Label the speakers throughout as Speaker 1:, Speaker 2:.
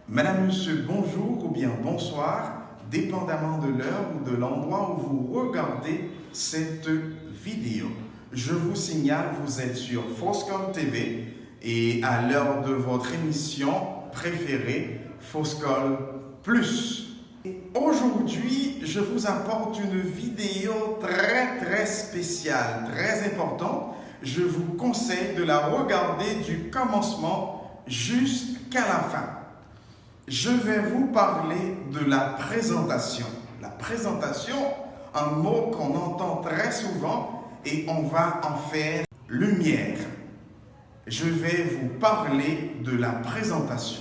Speaker 1: Madame, monsieur, bonjour ou bien bonsoir, dépendamment de l'heure ou de l'endroit où vous regardez cette vidéo. Je vous signale, vous êtes sur Foscol TV et à l'heure de votre émission préférée, Foscol Plus. Aujourd'hui, je vous apporte une vidéo très spéciale, très importante. Je vous conseille de la regarder du commencement jusqu'à la fin. Je vais vous parler de la présentation. La présentation, un mot qu'on entend très souvent et on va en faire lumière. Je vais vous parler de la présentation.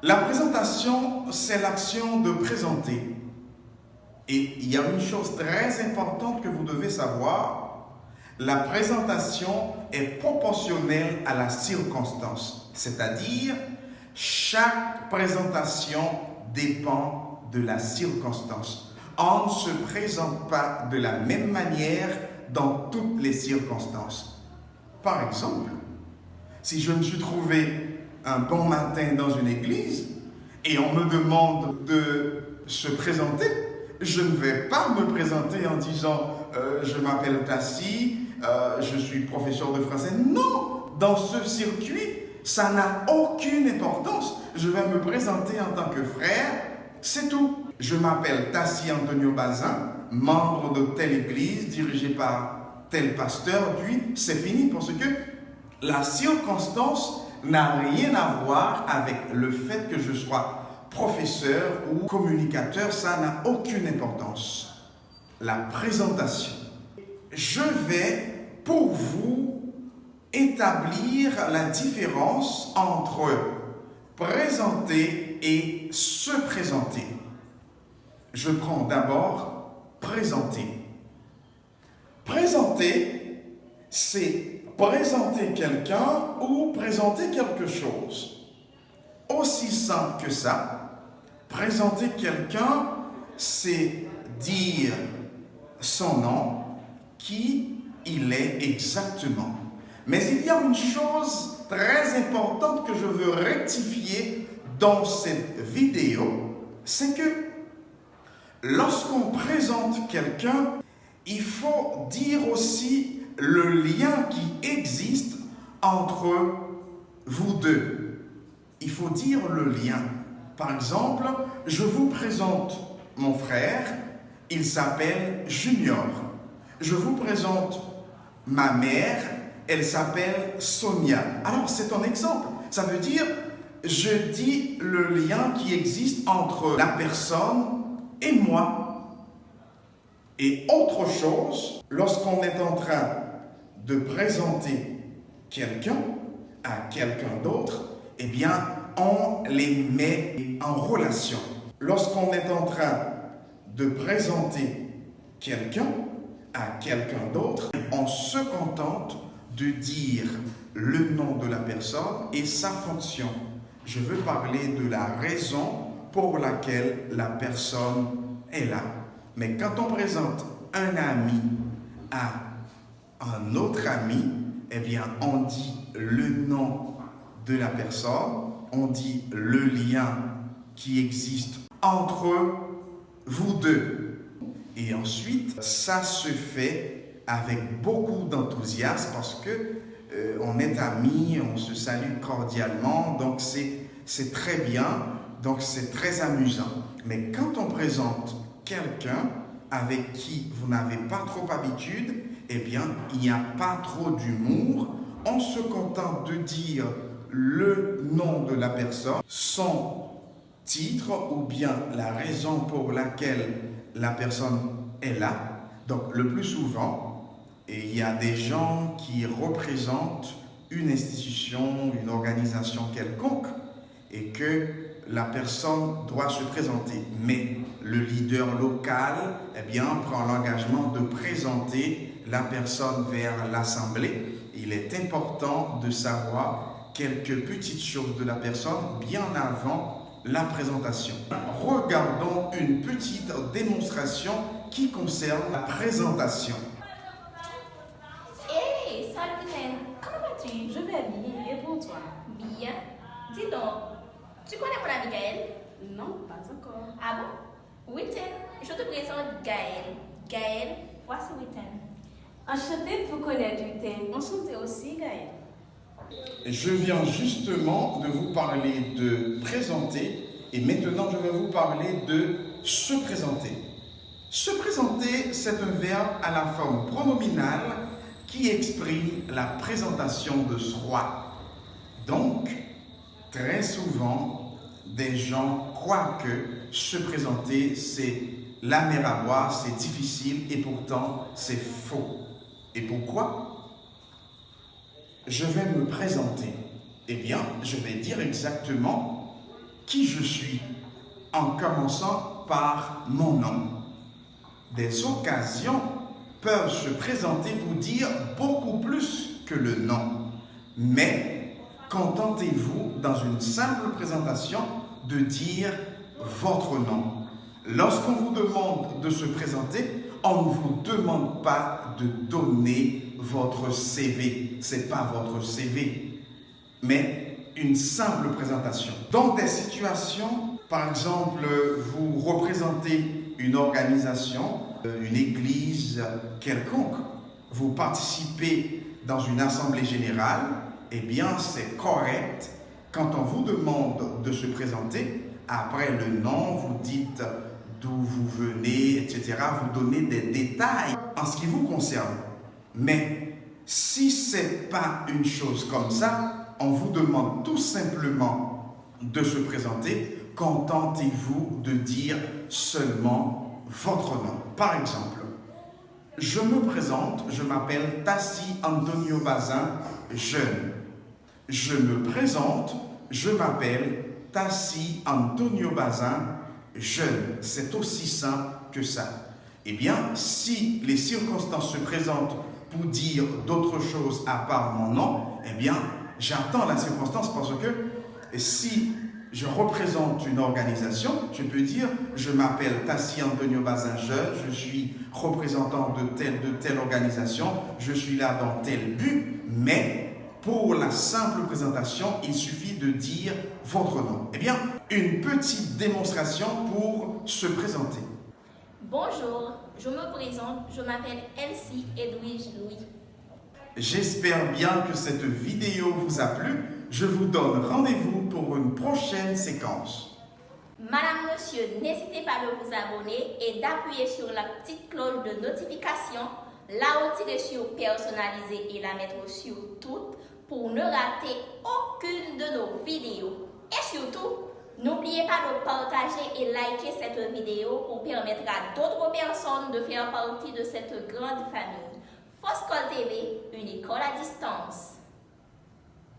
Speaker 1: La présentation, c'est l'action de présenter. Et il y a une chose très importante que vous devez savoir. La présentation est proportionnelle à la circonstance, c'est-à-dire chaque présentation dépend de la circonstance. On ne se présente pas de la même manière dans toutes les circonstances. Par exemple, si je me suis trouvé un bon matin dans une église et on me demande de se présenter, je ne vais pas me présenter en disant je m'appelle Tassi, je suis professeur de français. Non, dans ce circuit, ça n'a aucune importance. Je vais me présenter en tant que frère, c'est tout. Je m'appelle Tassi Antonio Bazin, membre de telle église, dirigée par tel pasteur, puis c'est fini parce que la circonstance n'a rien à voir avec le fait que je sois professeur ou communicateur, ça n'a aucune importance. La présentation. Je vais pour vous établir la différence entre présenter et se présenter. Je prends d'abord présenter. Présenter, c'est présenter quelqu'un ou présenter quelque chose. Aussi simple que ça, présenter quelqu'un, c'est dire son nom, qui il est exactement. Mais il y a une chose très importante que je veux rectifier dans cette vidéo, c'est que lorsqu'on présente quelqu'un, il faut dire aussi le lien qui existe entre vous deux. Il faut dire le lien. Par exemple, je vous présente mon frère, il s'appelle Junior. Je vous présente ma mère, elle s'appelle Sonia. Alors, c'est un exemple. Ça veut dire, je dis le lien qui existe entre la personne et moi. Et autre chose, lorsqu'on est en train de présenter quelqu'un à quelqu'un d'autre, eh bien, on les met en relation. Lorsqu'on est en train de présenter quelqu'un à quelqu'un d'autre, on se contente de dire le nom de la personne et sa fonction. Je veux parler de la raison pour laquelle la personne est là. Mais quand on présente un ami à un autre ami, eh bien, on dit le nom de la personne, on dit le lien qui existe entre vous deux. Et ensuite, ça se fait avec beaucoup d'enthousiasme parce que on est amis, on se salue cordialement, donc c'est très bien, donc c'est très amusant. Mais quand on présente quelqu'un avec qui vous n'avez pas trop habitude, eh bien, il n'y a pas trop d'humour. On se contente de dire le nom de la personne, son titre ou bien la raison pour laquelle la personne est là. Donc, le plus souvent, il y a des gens qui représentent une institution, une organisation quelconque et que la personne doit se présenter. Mais le leader local, eh bien, prend l'engagement de présenter la personne vers l'assemblée. Il est important de savoir quelques petites choses de la personne bien avant la présentation. Regardons une petite démonstration qui concerne la présentation.
Speaker 2: Hey, salut Nen, comment vas-tu?
Speaker 3: Je vais bien, et pour toi?
Speaker 2: Bien. Dis donc, tu connais mon ami Gaël?
Speaker 3: Non, pas encore.
Speaker 2: Ah bon? Witten, je te présente Gaël. Gaël, voici Witten.
Speaker 3: Enchantée de vous connaître, Witten.
Speaker 2: Enchantée aussi, Gaël.
Speaker 1: Je viens justement de vous parler de présenter et maintenant je vais vous parler de se présenter. Se présenter, c'est un verbe à la forme pronominale qui exprime la présentation de soi. Donc, très souvent, des gens croient que se présenter, c'est la mer à boire, c'est difficile et pourtant c'est faux. Et pourquoi? Je vais me présenter. Eh bien, je vais dire exactement qui je suis en commençant par mon nom. Des occasions peuvent se présenter pour dire beaucoup plus que le nom. Mais contentez-vous dans une simple présentation de dire votre nom. Lorsqu'on vous demande de se présenter, on ne vous demande pas de donner votre CV. Ce n'est pas votre CV, mais une simple présentation. Dans des situations, par exemple, vous représentez une organisation, une église quelconque, vous participez dans une assemblée générale, eh bien c'est correct quand on vous demande de se présenter, après le nom, vous dites d'où vous venez, etc. Vous donnez des détails en ce qui vous concerne. Mais si ce n'est pas une chose comme ça, on vous demande tout simplement de se présenter, contentez-vous de dire seulement votre nom. Par exemple, je me présente, je m'appelle Tassi Antonio Bazin, jeune. Je me présente, je m'appelle Tassi Antonio Bazin, jeune. C'est aussi simple que ça. Eh bien, si les circonstances se présentent pour dire d'autres choses à part mon nom, eh bien, j'attends la circonstance parce que si je représente une organisation, je peux dire, je m'appelle Tassi Antonio Bazin jeune, je suis représentant de telle organisation, je suis là dans tel but, mais pour la simple présentation, il suffit de dire votre nom. Eh bien, une petite démonstration pour se présenter.
Speaker 2: Bonjour, je me présente, je m'appelle Elsie Edwige Louis.
Speaker 1: J'espère bien que cette vidéo vous a plu. Je vous donne rendez-vous pour une prochaine séquence.
Speaker 2: Madame, monsieur, n'hésitez pas de vous abonner et d'appuyer sur la petite cloche de notification, la retirer sur personnaliser et la mettre sur toutes pour ne rater aucune de nos vidéos. Et surtout, n'oubliez pas de partager et liker cette vidéo pour permettre à d'autres personnes de faire partie de cette grande famille. Foscol TV, une école à distance.